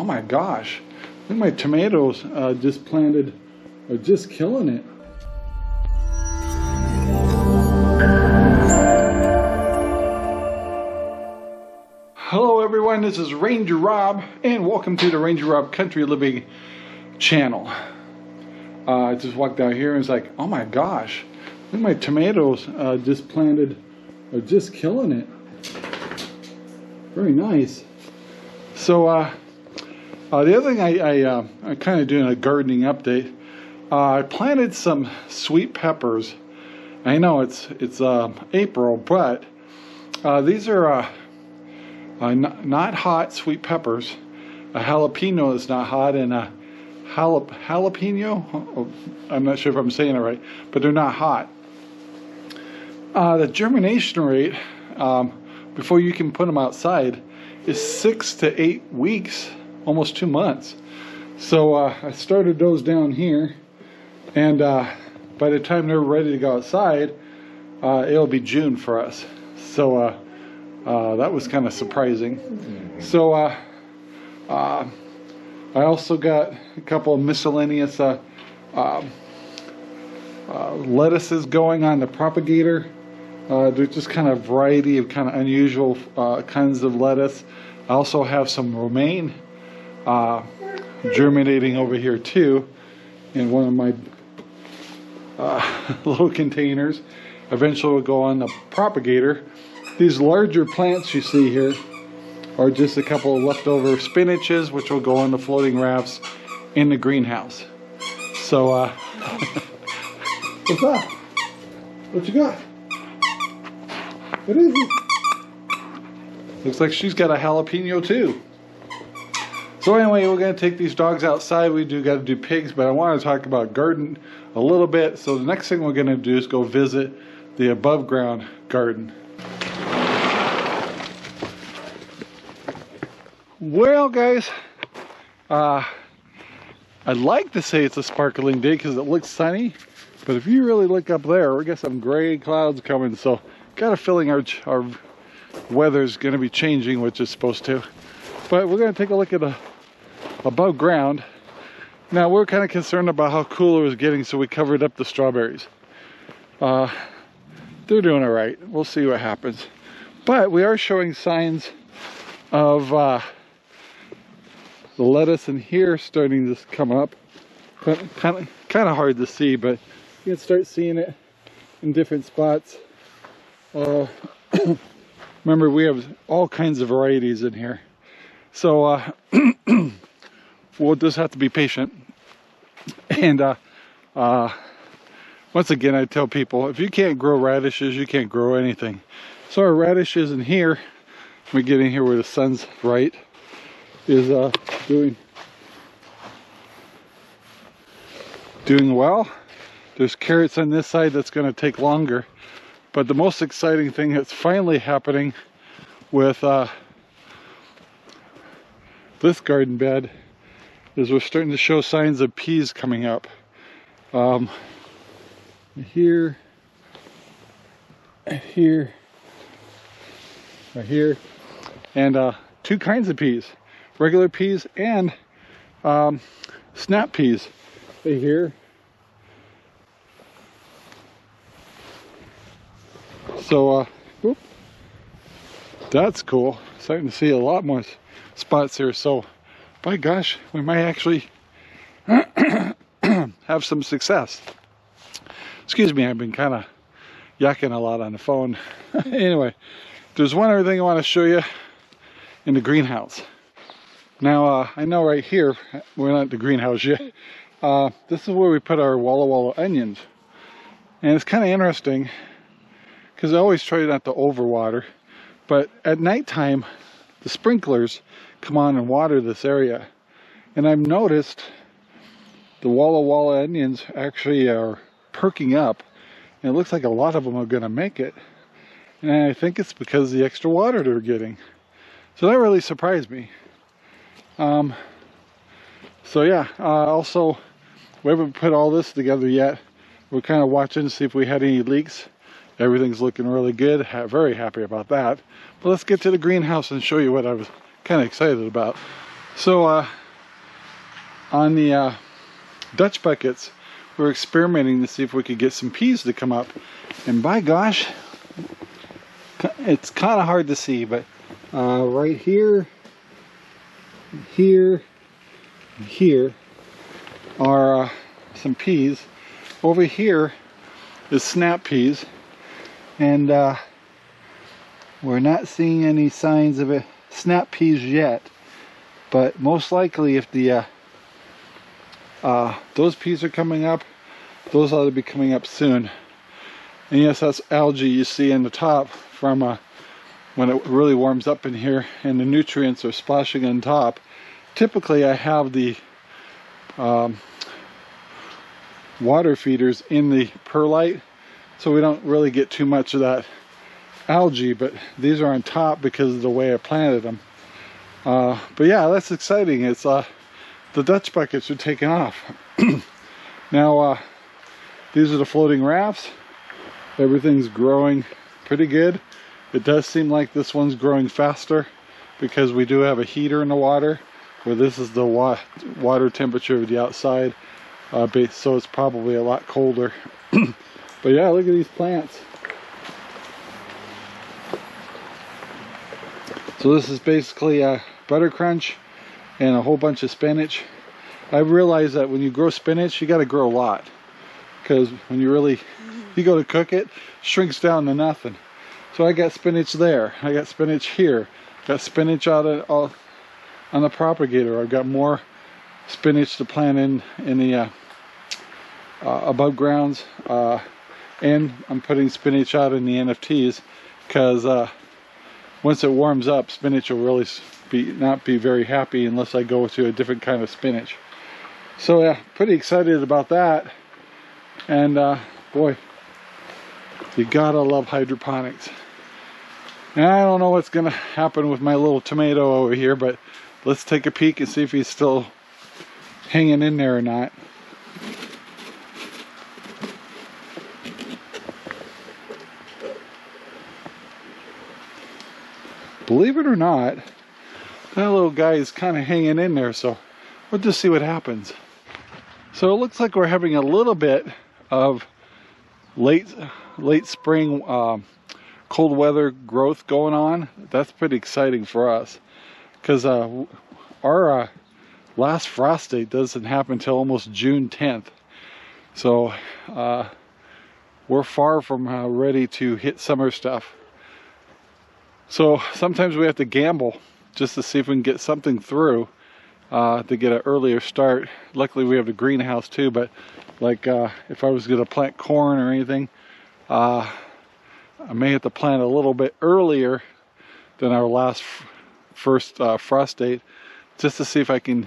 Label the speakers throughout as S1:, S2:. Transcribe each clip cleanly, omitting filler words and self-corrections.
S1: oh my gosh, look at my tomatoes just planted are just killing it. Hello everyone, this is Ranger Rob and welcome to the Ranger Rob Country Living channel. I just walked out here and it's like, oh my gosh, look at my tomatoes just planted are just killing it. Very nice. So the other thing I'm kind of doing a gardening update. I planted some sweet peppers. I know it's April, but these are not hot sweet peppers. A jalapeno is not hot, and a jalapeno, I'm not sure if I'm saying it right, but they're not hot. The germination rate before you can put them outside is 6 to 8 weeks, almost 2 months. So I started those down here, and by the time they're ready to go outside, it'll be June for us. So that was kind of surprising. So I also got a couple of miscellaneous lettuces going on the propagator. There's just kind of variety of kind of unusual kinds of lettuce. I also have some romaine germinating over here too in one of my little containers. Eventually will go on the propagator. These larger plants you see here are just a couple of leftover spinaches, which will go on the floating rafts in the greenhouse. So what's up? What you got? What is it? Looks like she's got a jalapeno too. So anyway, we're going to take these dogs outside. We got to do pigs, but I want to talk about garden a little bit. So the next thing we're going to do is go visit the above ground garden. Well guys, I'd like to say it's a sparkling day because it looks sunny, but if you really look up there, we got some gray clouds coming, so got a feeling our weather's going to be changing, which is supposed to. But we're going to take a look at above ground. Now we're kind of concerned about how cool it was getting, so we covered up the strawberries. They're doing all right. We'll see what happens. But we are showing signs of the lettuce in here starting to come up. Kind of hard to see, but you can start seeing it in different spots. Remember, we have all kinds of varieties in here, so we'll just have to be patient. And once again, I tell people, if you can't grow radishes, you can't grow anything. So our radishes in here, we get in here where the sun's right, is doing well. There's carrots on this side that's going to take longer. But the most exciting thing that's finally happening with this garden bed is we're starting to show signs of peas coming up. Here, right here, and two kinds of peas, regular peas and snap peas. Right here. So, whoop, that's cool. Starting to see a lot more spots here. So, by gosh, we might actually have some success. Excuse me, I've been kind of yakking a lot on the phone. Anyway, there's one other thing I want to show you in the greenhouse. Now, I know right here, we're not at the greenhouse yet. This is where we put our Walla Walla onions. And it's kind of interesting, because I always try not to overwater, but at nighttime the sprinklers come on and water this area, and I've noticed the Walla Walla onions actually are perking up, and it looks like a lot of them are going to make it, and I think it's because of the extra water they're getting. So that really surprised me. So yeah, also we haven't put all this together yet. We're kind of watching to see if we had any leaks. Everything's looking really good. Very happy about that. But let's get to the greenhouse and show you what I was kind of excited about. So on the Dutch buckets, we're experimenting to see if we could get some peas to come up. And by gosh, it's kind of hard to see, but right here, here, here are some peas. Over here is snap peas, and we're not seeing any signs of it, snap peas yet. But most likely, if the those peas are coming up, those ought to be coming up soon. And yes, that's algae you see in the top from when it really warms up in here and the nutrients are splashing on top. Typically I have the water feeders in the perlite, so we don't really get too much of that algae, but these are on top because of the way I planted them. But yeah, that's exciting. It's the Dutch buckets are taking off. Now these are the floating rafts. Everything's growing pretty good. It does seem like this one's growing faster because we do have a heater in the water, where this is the water temperature of the outside, so it's probably a lot colder. But yeah, look at these plants. So this is basically a butter crunch and a whole bunch of spinach. I realized that when you grow spinach, you got to grow a lot, because when you go to cook it, shrinks down to nothing. So I got spinach there, I got spinach here, got spinach out on the propagator. I've got more spinach to plant in the above grounds, and I'm putting spinach out in the NFTs, because once it warms up, spinach will really not be very happy unless I go to a different kind of spinach. So yeah, pretty excited about that. And boy, you gotta love hydroponics. And I don't know what's gonna happen with my little tomato over here, but let's take a peek and see if he's still hanging in there or not. Believe it or not, that little guy is kind of hanging in there, so we'll just see what happens. So it looks like we're having a little bit of late spring cold weather growth going on. That's pretty exciting for us, because our last frost date doesn't happen until almost June 10th. So we're far from ready to hit summer stuff. So sometimes we have to gamble just to see if we can get something through to get an earlier start. Luckily we have a greenhouse too, but like if I was going to plant corn or anything, I may have to plant a little bit earlier than our first frost date, just to see if I can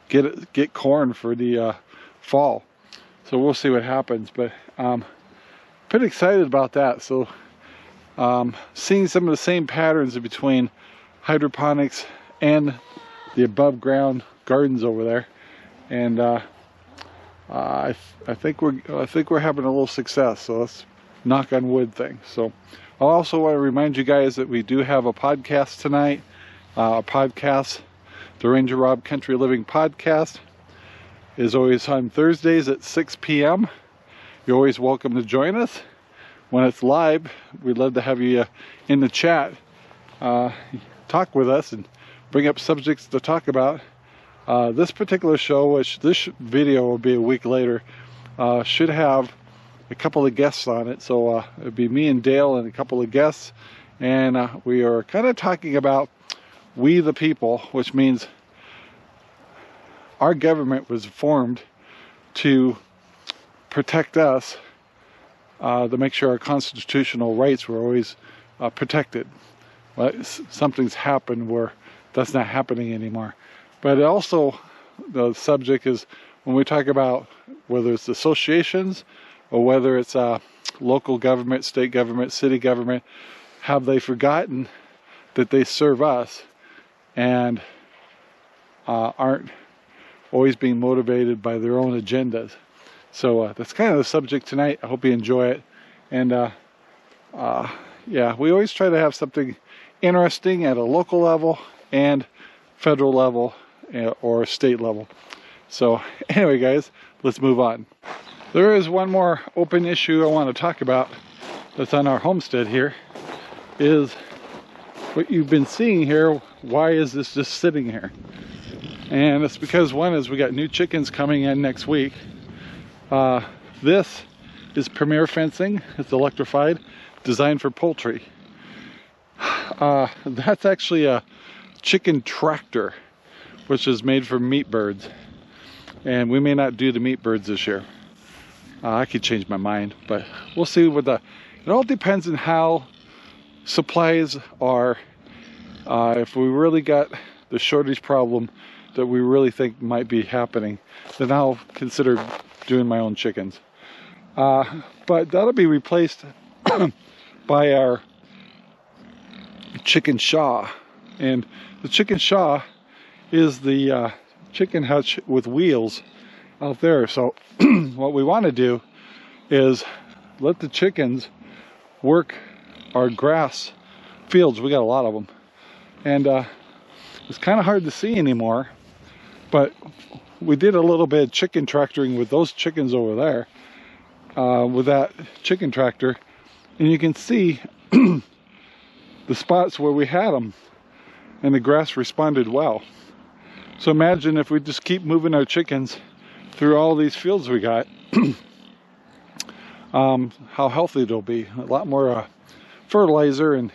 S1: get corn for the fall. So we'll see what happens, but pretty excited about that. So seeing some of the same patterns between hydroponics and the above ground gardens over there, and I think we're having a little success. So let's knock on wood thing. So I also want to remind you guys that we do have a podcast tonight. The RangerRob Country Living Podcast is always on Thursdays at 6 p.m. You're always welcome to join us. When it's live, we'd love to have you in the chat, talk with us and bring up subjects to talk about. This particular show, which this video will be a week later, should have a couple of guests on it. So it'd be me and Dale and a couple of guests, and we are kind of talking about we the people, which means our government was formed to protect us, to make sure our constitutional rights were always protected. Well, something's happened where that's not happening anymore. But it also, the subject is when we talk about whether it's associations or whether it's local government, state government, city government, have they forgotten that they serve us and aren't always being motivated by their own agendas? So that's kind of the subject tonight. I hope you enjoy it. And yeah, we always try to have something interesting at a local level and federal level or state level. So anyway guys, let's move on. There is one more open issue I want to talk about that's on our homestead here, is what you've been seeing here. Why is this just sitting here? And it's because one is we got new chickens coming in next week. This is Premier fencing. It's electrified, designed for poultry. That's actually a chicken tractor, which is made for meat birds. And we may not do the meat birds this year. I could change my mind, but we'll see what it all depends on how supplies are. If we really got the shortage problem that we really think might be happening, then I'll consider doing my own chickens. But that'll be replaced by our chicken shaw. And the chicken shaw is the chicken hutch with wheels out there. So what we want to do is let the chickens work our grass fields. We got a lot of them, and it's kind of hard to see anymore, but we did a little bit of chicken tractoring with those chickens over there, with that chicken tractor, and you can see the spots where we had them, and the grass responded well. So imagine if we just keep moving our chickens through all these fields we got, how healthy they'll be. A lot more fertilizer, and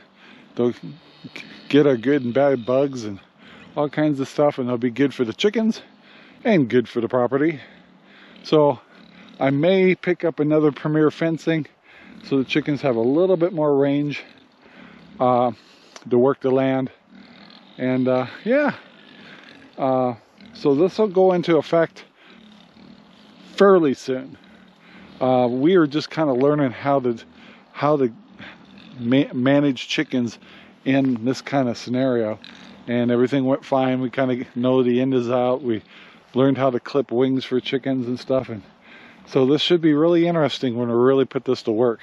S1: they'll get our good and bad bugs and all kinds of stuff, and they'll be good for the chickens and good for the property. So I may pick up another Premier fencing so the chickens have a little bit more range to work the land. And yeah, so this will go into effect fairly soon. We are just kind of learning how to manage chickens in this kind of scenario, and everything went fine. We kind of know the end is out. We learned how to clip wings for chickens and stuff, and so this should be really interesting when we really put this to work.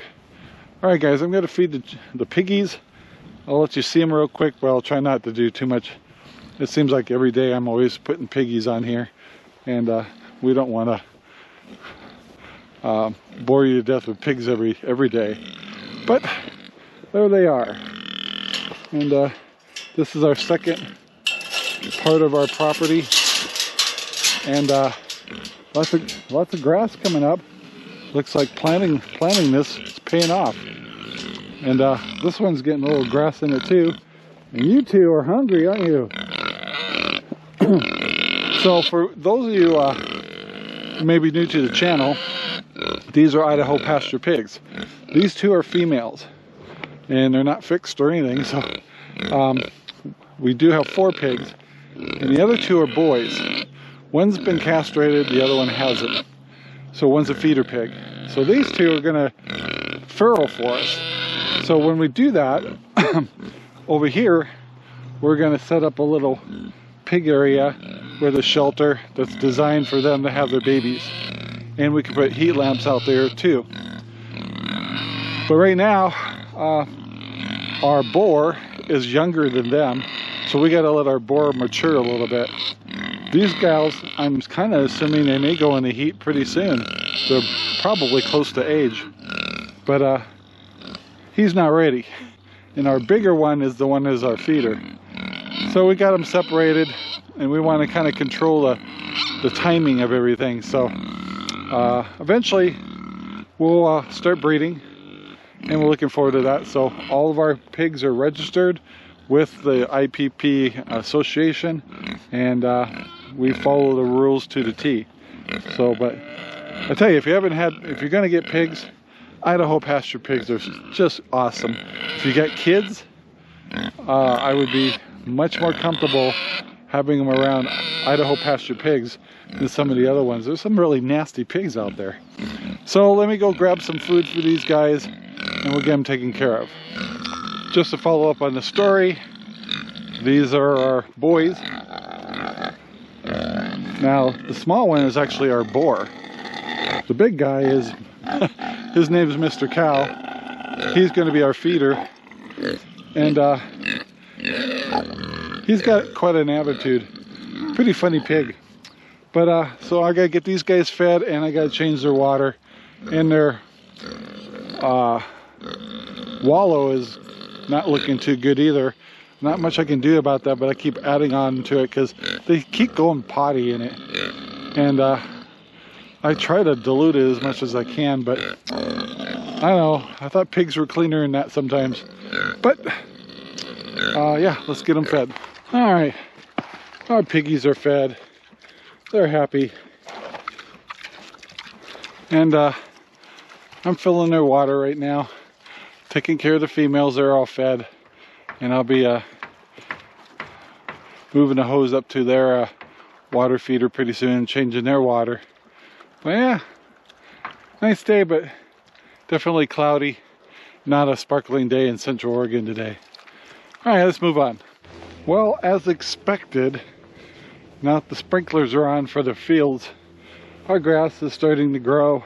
S1: All right guys, I'm going to feed the piggies. I'll let you see them real quick, but I'll try not to do too much. It seems like every day I'm always putting piggies on here, and we don't want to bore you to death with pigs every day. But there they are. And this is our second part of our property, and lots of grass coming up. Looks like planting this is paying off. And this one's getting a little grass in it too. And you two are hungry, aren't you? So for those of you who may be new to the channel, these are Idaho pasture pigs. These two are females, and they're not fixed or anything. So we do have 4 pigs, and the other 2 are boys. One's been castrated, the other one hasn't. So one's a feeder pig. So these 2 are gonna farrow for us. So when we do that, over here, we're gonna set up a little pig area with a shelter that's designed for them to have their babies. And we can put heat lamps out there too. But right now, our boar is younger than them, so we gotta let our boar mature a little bit. These gals, I'm kind of assuming they may go in the heat pretty soon. They're probably close to age, but he's not ready. And our bigger one is the one that's our feeder. So we got them separated, and we want to kind of control the timing of everything. So eventually we'll start breeding, and we're looking forward to that. So all of our pigs are registered with the IPP Association, and we follow the rules to the T. So, but I tell you, if you're going to get pigs, Idaho pasture pigs are just awesome. If you got kids, I would be much more comfortable having them around Idaho pasture pigs than some of the other ones. There's some really nasty pigs out there. So let me go grab some food for these guys, and we'll get them taken care of. Just to follow up on the story, these are our boys. Now, the small one is actually our boar. The big guy is, his name is Mr. Cow. He's going to be our feeder. And He's got quite an attitude. Pretty funny pig. But so I gotta get these guys fed, and I gotta change their water. And their wallow is not looking too good either. Not much I can do about that, but I keep adding on to it because they keep going potty in it. And I try to dilute it as much as I can, but I don't know. I thought pigs were cleaner than that sometimes. But yeah, let's get them fed. All right, our piggies are fed. They're happy. And I'm filling their water right now, taking care of the females. They're all fed, and I'll be moving the hose up to their water feeder pretty soon, changing their water. But yeah, nice day, but definitely cloudy. Not a sparkling day in Central Oregon today. All right, let's move on. Well, as expected, now that the sprinklers are on for the fields, our grass is starting to grow.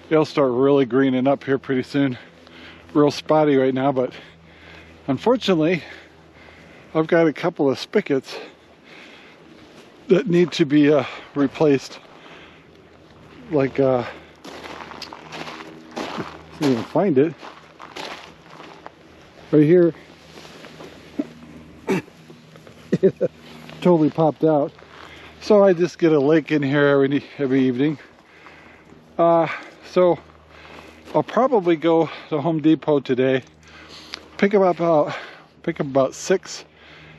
S1: It'll start really greening up here pretty soon. Real spotty right now, but unfortunately, I've got a couple of spigots that need to be replaced. Like, I can't even find it. Right here. It totally popped out. So I just get a lake in here every evening. So I'll probably go to Home Depot today, pick up about 6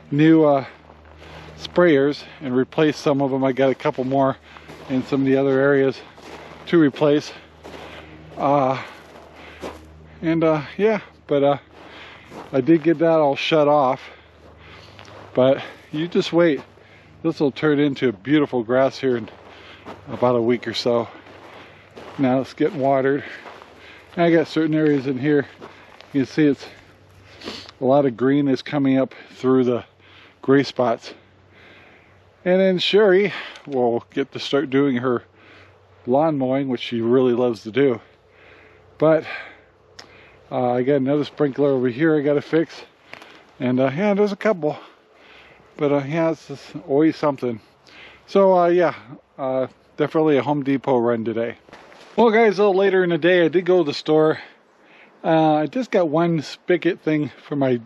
S1: new sprayers and replace some of them. I got a couple more in some of the other areas to replace. Yeah, but I did get that all shut off. But you just wait. This will turn into beautiful grass here in about a week or so. Now it's getting watered. I got certain areas in here. You can see it's a lot of green is coming up through the gray spots. And then Sherry will get to start doing her lawn mowing, which she really loves to do. But I got another sprinkler over here I got to fix. And yeah, there's a couple. But yeah, it's just always something. So yeah, definitely a Home Depot run today. Well guys, a little later in the day, I did go to the store. I just got one spigot thing for my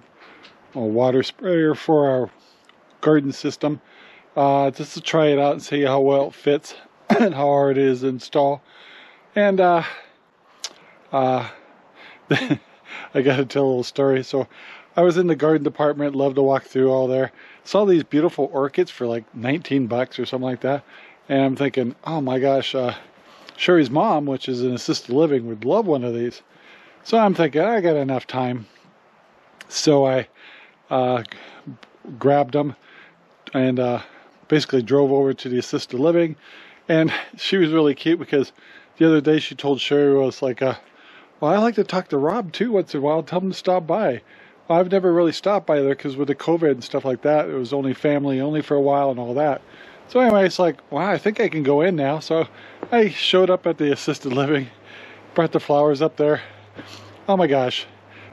S1: water sprayer for our garden system. Just to try it out and see how well it fits and how hard it is to install. And I gotta tell a little story. So I was in the garden department, loved to walk through all there. Saw these beautiful orchids for like 19 bucks or something like that. And I'm thinking, oh my gosh, Sherry's mom, which is in assisted living, would love one of these. So I'm thinking, I got enough time. So I grabbed them and basically drove over to the assisted living. And she was really cute because the other day she told Sherry, was like, well, I like to talk to Rob too once in a while, tell him to stop by. Well, I've never really stopped by there because with the COVID and stuff like that, it was only family only for a while and all that. So anyway, it's like, wow, I think I can go in now. So I showed up at the assisted living, brought the flowers up there. Oh my gosh.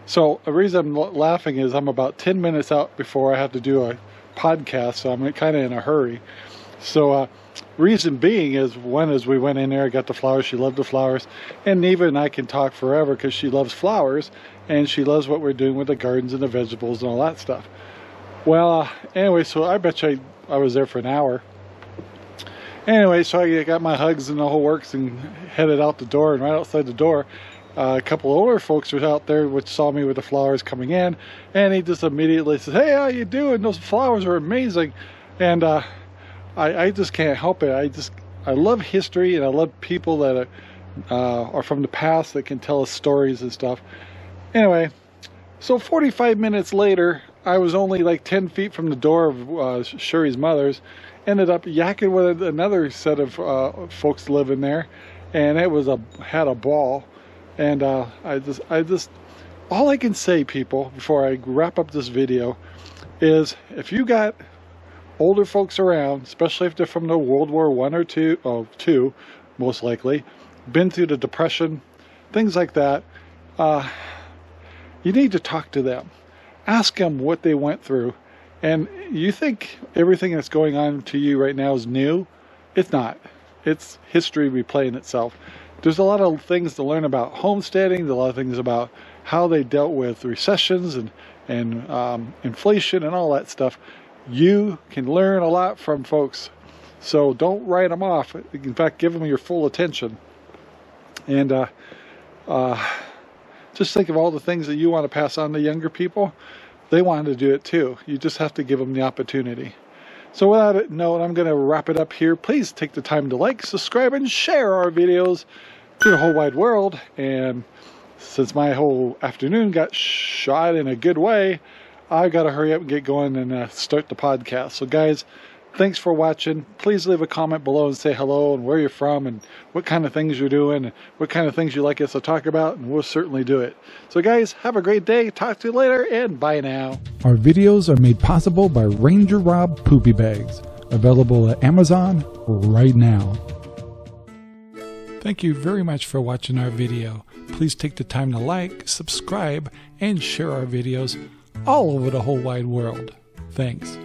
S1: So the reason I'm laughing is I'm about 10 minutes out before I have to do a podcast, so I'm kind of in a hurry. So reason being is, one is we went in there, got the flowers, she loved the flowers, and Neva and I can talk forever because she loves flowers and she loves what we're doing with the gardens and the vegetables and all that stuff. Well, anyway, so I bet you I was there for an hour. Anyway, so I got my hugs and the whole works and headed out the door, and right outside the door, a couple of older folks were out there which saw me with the flowers coming in, and he just immediately says, hey, how you doing? Those flowers are amazing. And I just can't help it. I love history, and I love people that are from the past that can tell us stories and stuff. Anyway, so 45 minutes later, I was only like 10 feet from the door of Sherry's mother's. Ended up yakking with another set of folks living there, and it was had a ball. And I just all I can say, people, before I wrap up this video, is if you got older folks around, especially if they're from the World War I or II, most likely, been through the Depression, things like that, you need to talk to them. Ask them what they went through, And you think everything that's going on to you right now is new? It's not. It's history replaying itself. There's a lot of things to learn about homesteading, a lot of things about how they dealt with recessions and inflation and all that stuff. You can learn a lot from folks. So don't write them off. In fact, give them your full attention. And just think of all the things that you want to pass on to younger people. They want to do it too. You just have to give them the opportunity. So without it, no, I'm going to wrap it up here. Please take the time to like, subscribe, and share our videos to the whole wide world. And since my whole afternoon got shot in a good way, I got to hurry up and get going and start the podcast. So guys, thanks for watching. Please leave a comment below and say hello and where you're from and what kind of things you're doing and what kind of things you'd like us to talk about, and we'll certainly do it. So guys, have a great day. Talk to you later, and bye now.
S2: Our videos are made possible by RangerRob Poopy Bags, available at Amazon right now. Thank you very much for watching our video. Please take the time to like, subscribe, and share our videos all over the whole wide world. Thanks.